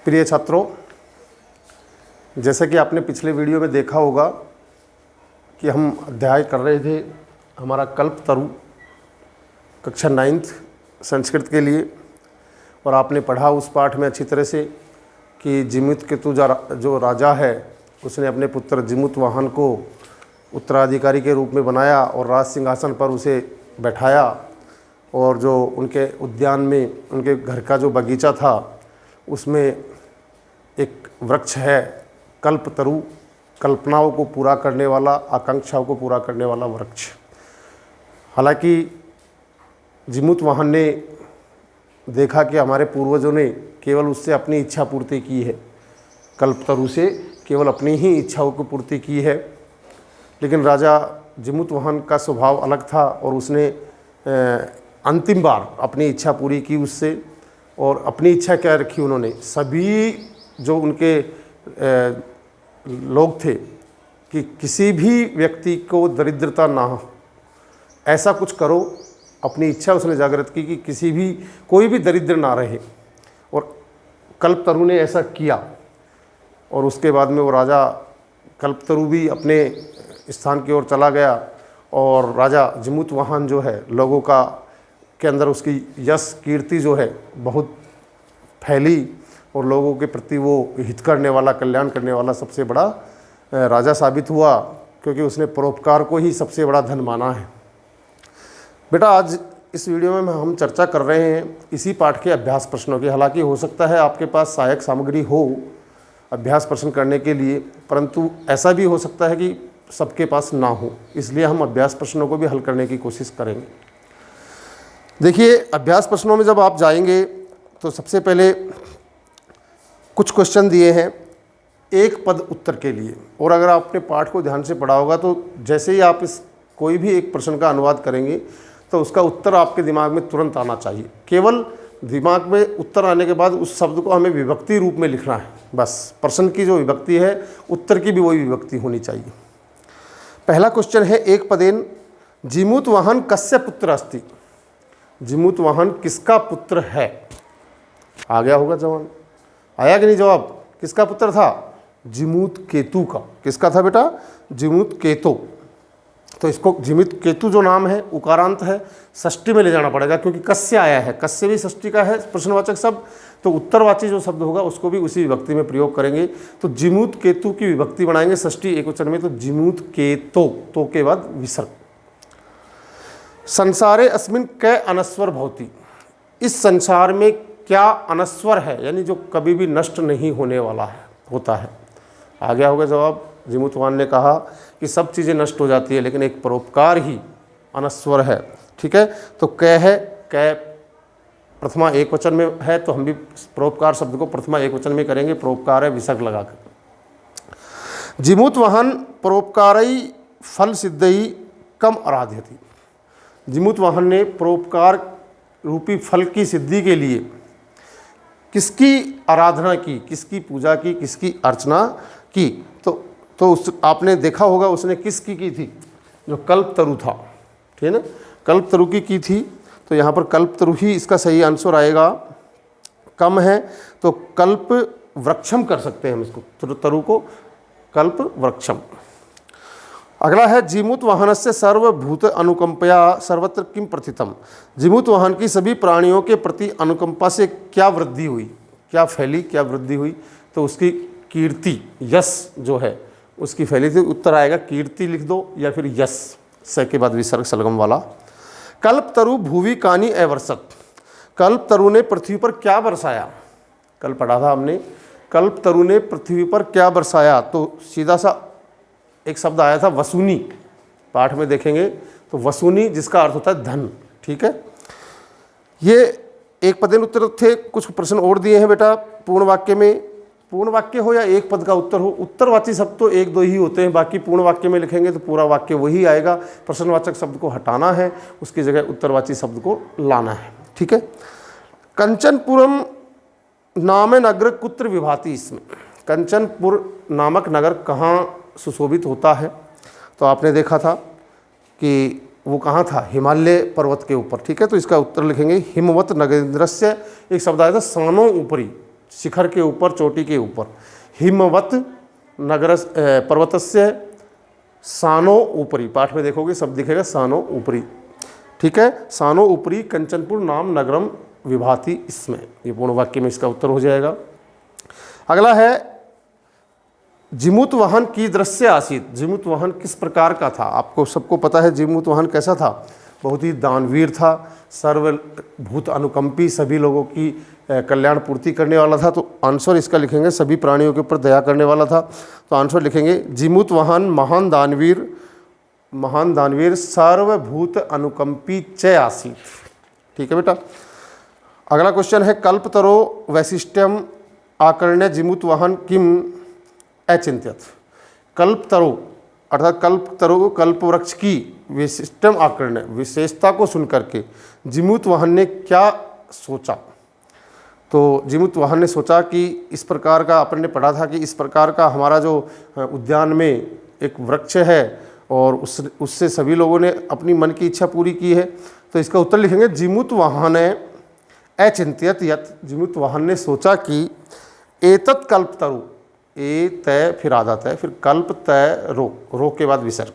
प्रिय छात्रों, जैसे कि आपने पिछले वीडियो में देखा होगा कि हम अध्याय कर रहे थे हमारा कल्पतरु कक्षा 9th संस्कृत के लिए, और आपने पढ़ा उस पाठ में अच्छी तरह से कि जिमुतकेतु जो राजा है उसने अपने पुत्र जिमुतवाहन को उत्तराधिकारी के रूप में बनाया और राज सिंहासन पर उसे बैठाया, और जो उनके उद्यान में उनके घर का जो बगीचा था उसमें एक वृक्ष है कल्पतरु, कल्पनाओं को पूरा करने वाला, आकांक्षाओं को पूरा करने वाला वृक्ष। हालांकि जिमुतवाहन ने देखा कि हमारे पूर्वजों ने केवल उससे अपनी इच्छा पूर्ति की है, कल्पतरु से केवल अपनी ही इच्छाओं की पूर्ति की है, लेकिन राजा जिमुतवाहन का स्वभाव अलग था और उसने अंतिम बार अपनी इच्छा पूरी की उससे। और अपनी इच्छा क्या रखी उन्होंने, सभी जो उनके लोग थे कि किसी भी व्यक्ति को दरिद्रता ना हो, ऐसा कुछ करो। अपनी इच्छा उसने जागृत की कि कोई भी दरिद्र ना रहे, और कल्पतरु ने ऐसा किया। और उसके बाद में वो राजा कल्पतरु भी अपने स्थान की ओर चला गया, और राजा जिमुतवाहन जो है लोगों के अंदर उसकी यश कीर्ति जो है बहुत फैली, और लोगों के प्रति वो हित करने वाला, कल्याण करने वाला सबसे बड़ा राजा साबित हुआ, क्योंकि उसने परोपकार को ही सबसे बड़ा धन माना है। बेटा, आज इस वीडियो में हम चर्चा कर रहे हैं इसी पाठ के अभ्यास प्रश्नों की। हालांकि हो सकता है आपके पास सहायक सामग्री हो अभ्यास प्रश्न करने के लिए, परंतु ऐसा भी हो सकता है कि सबके पास ना हो, इसलिए हम अभ्यास प्रश्नों को भी हल करने की कोशिश करेंगे। देखिए, अभ्यास प्रश्नों में जब आप जाएंगे तो सबसे पहले कुछ क्वेश्चन दिए हैं एक पद उत्तर के लिए, और अगर आपने पाठ को ध्यान से पढ़ा होगा तो जैसे ही आप कोई भी एक प्रश्न का अनुवाद करेंगे तो उसका उत्तर आपके दिमाग में तुरंत आना चाहिए। केवल दिमाग में उत्तर आने के बाद उस शब्द को हमें विभक्ति रूप में लिखना है, बस। प्रश्न की जो विभक्ति है उत्तर की भी वही विभक्ति होनी चाहिए। पहला क्वेश्चन है एक पदेन जिमुतवाहन कस्य पुत्र अस्ति। जिमुतवाहन किसका पुत्र है? आ गया होगा जवाब, आया कि नहीं जवाब? किसका पुत्र था? जिमुतकेतु का। किसका था बेटा? जिमुतकेतु। तो इसको जिमुतकेतु जो नाम है उकारांत है, षष्ठी में ले जाना पड़ेगा, क्योंकि कस्य आया है, कस्य भी षष्ठी का है प्रश्नवाचक शब्द, तो उत्तरवाची जो शब्द होगा उसको भी उसी विभक्ति में प्रयोग करेंगे। तो जिमुतकेतु की विभक्ति बनाएंगे षष्ठी एकवचन में, तो जिमुतकेतो, तो के बाद विसर्ग। संसारे अस्मिन् कै अनस्वर भवति। इस संसार में क्या अनस्वर है, यानी जो कभी भी नष्ट नहीं होने वाला है, होता है। आ गया होगा जवाब। जिमुतवाहन ने कहा कि सब चीज़ें नष्ट हो जाती है, लेकिन एक परोपकार ही अनस्वर है। ठीक है, तो कै है, कै प्रथमा एक वचन में है, तो हम भी परोपकार शब्द को प्रथमा एक वचन में करेंगे, परोपकार है विसर्ग लगाकर। जिमुतवाहन परोपकारई फल सिद्धई कम आराध्यति। जिमुतवाहन ने परोपकार रूपी फल की सिद्धि के लिए किसकी आराधना की, किसकी पूजा की, किसकी अर्चना की? तो आपने देखा होगा उसने किसकी की थी? जो कल्पतरु था, ठीक है ना, कल्पतरु की थी। तो यहाँ पर कल्पतरु ही इसका सही आंसर आएगा। कम है तो कल्प वृक्षम कर सकते हैं हम इसको, तरु को कल्प वृक्षम। अगला है जिमुतवाहनस्य सर्वभूत अनुकंपया सर्वत्र किम प्रथितम। जिमुतवाहन की सभी प्राणियों के प्रति अनुकंपा से क्या वृद्धि हुई, क्या फैली, क्या वृद्धि हुई? तो उसकी कीर्ति, यश जो है उसकी फैली थी। उत्तर आएगा कीर्ति लिख दो, या फिर यश, स के बाद विसर्ग सलगम वाला। कल्पतरु भुवि कानि अवर्षत। कल्पतरु ने पृथ्वी पर क्या बरसाया? कल पढ़ा था हमने, कल्पतरु ने पृथ्वी पर क्या बरसाया? तो सीधा सा एक शब्द आया था वसूनी, पाठ में देखेंगे तो वसूनी, जिसका अर्थ होता है धन। ठीक है, ये एक पदेन उत्तर थे। कुछ प्रश्न और दिए हैं बेटा पूर्ण वाक्य में। पूर्ण वाक्य हो या एक पद का उत्तर हो, उत्तरवाची शब्द तो एक दो ही होते हैं, बाकी पूर्ण वाक्य में लिखेंगे तो पूरा वाक्य वही आएगा। प्रश्नवाचक शब्द को हटाना है, उसकी जगह उत्तरवाची शब्द को लाना है। ठीक है, कंचनपुरम नाम नगर कुत्र विभाति। इसमें कंचनपुर नामक नगर कहाँ सुशोभित होता है? तो आपने देखा था कि वो कहाँ था? हिमालय पर्वत के ऊपर। ठीक है, तो इसका उत्तर लिखेंगे हिमवत नगेंद्रस्य। एक शब्द आया था सानो ऊपरी, शिखर के ऊपर, चोटी के ऊपर। हिमवत नगर पर्वतस्य सानो ऊपरी, पाठ में देखोगे सब दिखेगा सानो ऊपरी, ठीक है। सानो ऊपरी कंचनपुर नाम नगरम विभाति इसमें, ये पूर्ण वाक्य में इसका उत्तर हो जाएगा। अगला है जिमुत वाहन की दृश्य आसीत। जिमुत वाहन किस प्रकार का था? आपको सबको पता है जिमुत वाहन कैसा था, बहुत ही दानवीर था, सर्वभूत अनुकंपी, सभी लोगों की कल्याण पूर्ति करने वाला था। तो आंसर इसका लिखेंगे सभी प्राणियों के ऊपर दया करने वाला था, तो आंसर लिखेंगे जिमुत वाहन महान दानवीर सर्वभूत अनुकंपी च आसीत, ठीक है बेटा। अगला क्वेश्चन है कल्पतरो वैशिष्ट्यम आकर्ण्य जिमुत वाहन किम अचिंत्यत। कल्पतरो अर्थात कल्पतरो कल्प वृक्ष की विशिष्टम आकर्ण्य, विशेषता को सुनकर के जिमुत वाहन ने क्या सोचा? तो जिमुत वाहन ने सोचा कि इस प्रकार का, अपन ने पढ़ा था कि इस प्रकार का हमारा जो उद्यान में एक वृक्ष है और उससे सभी लोगों ने अपनी मन की इच्छा पूरी की है। तो इसका उत्तर लिखेंगे जिमुत वाहन अचिंत्यत यत्, जिमुत वाहन ने सोचा कि एतत् कल्पतरु, ए तय फिर आधा तय, फिर कल्प तय रो के बाद विसर्ग।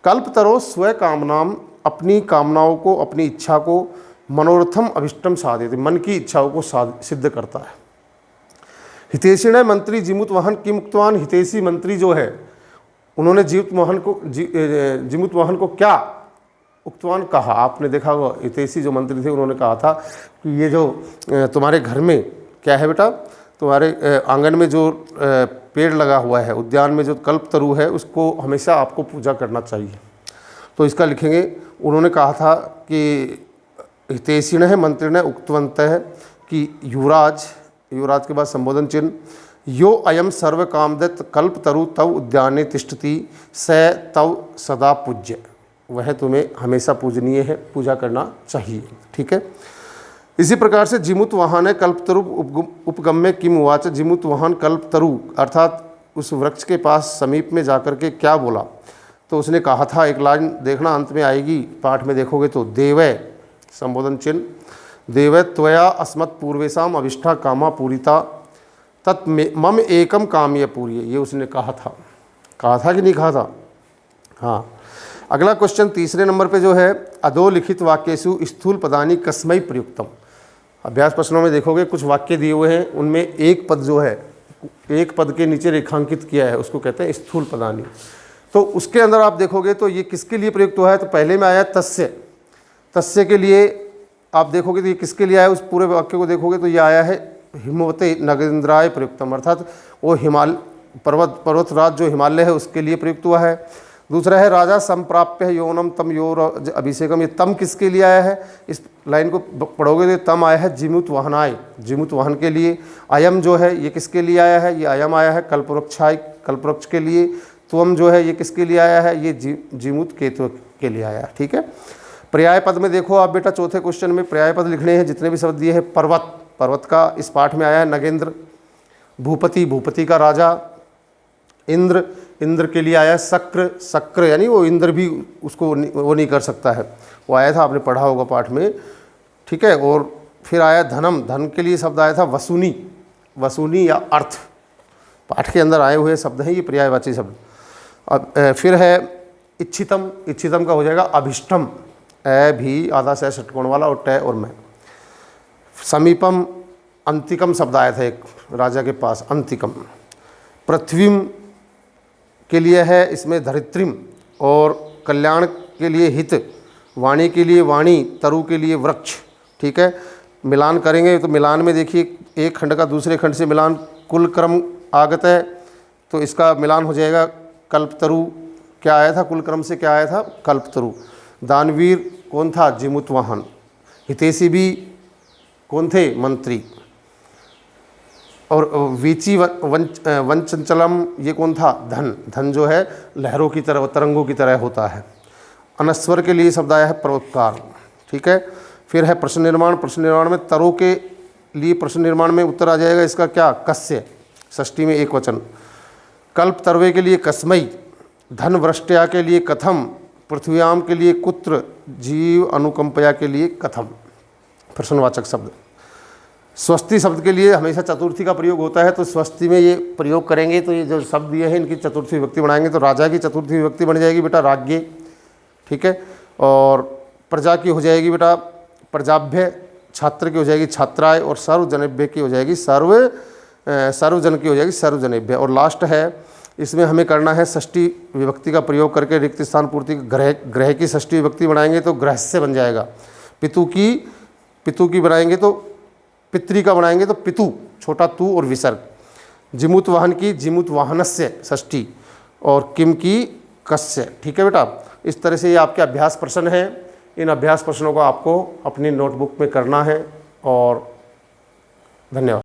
कल्पतरो स्व कामनाम, अपनी कामनाओं को, अपनी इच्छा को, मनोरथम अभिष्टम साधित, मन की इच्छाओं को सिद्ध करता है। हितैषिण मंत्री जिमुत वाहन किम उक्तवान। हितैषी मंत्री जो है उन्होंने जिमुत वाहन को क्या उक्तवान कहा? आपने देखा होगा हितैषी जो मंत्री थे उन्होंने कहा था कि ये जो तुम्हारे घर में क्या है बेटा, तुम्हारे आंगन में जो पेड़ लगा हुआ है, उद्यान में जो कल्पतरु है, उसको हमेशा आपको पूजा करना चाहिए। तो इसका लिखेंगे, उन्होंने कहा था कि हितैषिण है मंत्री ने उक्तवंत है कि युवराज, युवराज के बाद संबोधन चिन्ह, यो अयम सर्व कामदत्त कल्पतरु तव उद्याने तिष्ठति स तव सदा पूज्य, वह तुम्हें हमेशा पूजनीय है, पूजा करना चाहिए, ठीक है। इसी प्रकार से जिमुत वाहन है कल्पतरु उपगम्य किम उवाच। जिमुत वाहन कल्पतरु अर्थात उस वृक्ष के पास समीप में जाकर के क्या बोला? तो उसने कहा था, एक लाइन देखना अंत में आएगी, पाठ में देखोगे तो, देवै संबोधन चिन्ह, देवै त्वया अस्मत् पूर्वेशम अभिष्ठा कामा पूरिता तत् मम एकम काम्य पूर्य, ये उसने कहा था कि नहीं कहा था? हाँ। अगला क्वेश्चन तीसरे नंबर पे जो है, अधोलिखित वाक्येषु स्थूल पदानि कस्मै प्रयुक्तम। अभ्यास प्रश्नों में देखोगे कुछ वाक्य दिए हुए हैं, उनमें एक पद जो है, एक पद के नीचे रेखांकित किया है, उसको कहते हैं स्थूल पदानि। तो उसके अंदर आप देखोगे तो ये किसके लिए प्रयुक्त हुआ है? तो पहले में आया तस्य, तस्य के लिए आप देखोगे तो ये किसके लिए आया? उस पूरे वाक्य को देखोगे तो ये आया है हिमवते नगेंद्राय प्रयुक्तम, अर्थात वो पर्वतराज जो हिमालय है उसके लिए प्रयुक्त हुआ है। दूसरा है राजा संप्राप्य यौनम तम योर अभिषेकम, ये तम किसके लिए आया है? इस लाइन को पढ़ोगे तो तम आया है जिमुत वाहनाय, जिमुत वाहन के लिए। अयम जो है ये किसके लिए आया है? ये अयम आया है कल्पवृक्षाय, कल्पवृक्ष के लिए। त्वम जो है ये किसके लिए आया है? ये जिमुत केतु के लिए आया है, ठीक है। पर्याय पद में देखो आप बेटा, चौथे क्वेश्चन में पर्याय पद लिखने हैं, जितने भी शब्द दिए हैं। पर्वत, पर्वत का इस पाठ में आया है नगेंद्र। भूपति, भूपति का राजा। इंद्र, इंद्र के लिए आया शक्र, शक्र यानी वो इंद्र भी उसको वो नहीं कर सकता है, वो आया था, आपने पढ़ा होगा पाठ में, ठीक है। और फिर आया धनम, धन के लिए शब्द आया था वसूनी, वसूनी या अर्थ, पाठ के अंदर आए हुए शब्द हैं ये पर्यायवाची शब्द। अब फिर है इच्छितम, इच्छितम का हो जाएगा अभिष्टम, ए भी आधा से षटकोण वाला और ट और मैं। समीपम, अंतिकम शब्द आया था एक राजा के पास, अंतिकम। पृथ्वीम के लिए है इसमें धरित्रीम, और कल्याण के लिए हित, वाणी के लिए वाणी, तरु के लिए वृक्ष, ठीक है। मिलान करेंगे तो मिलान में देखिए एक खंड का दूसरे खंड से मिलान, कुल क्रम आगत है तो इसका मिलान हो जाएगा कल्पतरु। क्या आया था? कुल क्रम से क्या आया था? कल्पतरु। दानवीर कौन था? जिमुत वाहन। हितैषी भी कौन थे? मंत्री। और वीची वंचंचलम ये कौन था? धन। धन जो है लहरों की तरह, तरंगों की तरह होता है। अनस्वर के लिए शब्द आया है परोपकार, ठीक है। फिर है प्रश्न निर्माण, प्रश्न निर्माण में तरो के लिए प्रश्न निर्माण में उत्तर आ जाएगा इसका क्या? कस्य, षष्ठी में एक वचन। कल्प तरवे के लिए कस्मई, धन वृष्ट्या के लिए कथम, पृथ्व्याम के लिए कुत्र, जीव अनुकंपया के लिए कथम, प्रश्नवाचक शब्द। स्वस्ति शब्द के लिए हमेशा चतुर्थी का प्रयोग होता है, तो स्वस्ति में ये प्रयोग करेंगे तो ये जो शब्द दिए हैं इनकी चतुर्थी विभक्ति बनाएंगे तो राजा की चतुर्थी विभक्ति बन जाएगी बेटा राज्ञे, ठीक है। और प्रजा की हो जाएगी बेटा प्रजाभ्य, छात्र की हो जाएगी छात्राय, और सर्वजनेभ्य की हो जाएगी सर्वजन की हो जाएगी सर्वजनेभ्य। और लास्ट है, इसमें हमें करना है षष्ठी विभक्ति का प्रयोग करके रिक्त स्थान पूर्ति, ग्रह की षष्ठी विभक्ति बनाएंगे तो ग्रह से बन जाएगा। पितु की बनाएंगे तो पितृ का बनाएंगे तो पितु, छोटा तू और विसर्ग। जिमुत वाहन की जिमुत वाहनस्य षष्ठी, और किम की कस्य, ठीक है बेटा। इस तरह से ये आपके अभ्यास प्रश्न हैं। इन अभ्यास प्रश्नों को आपको अपनी नोटबुक में करना है। और धन्यवाद।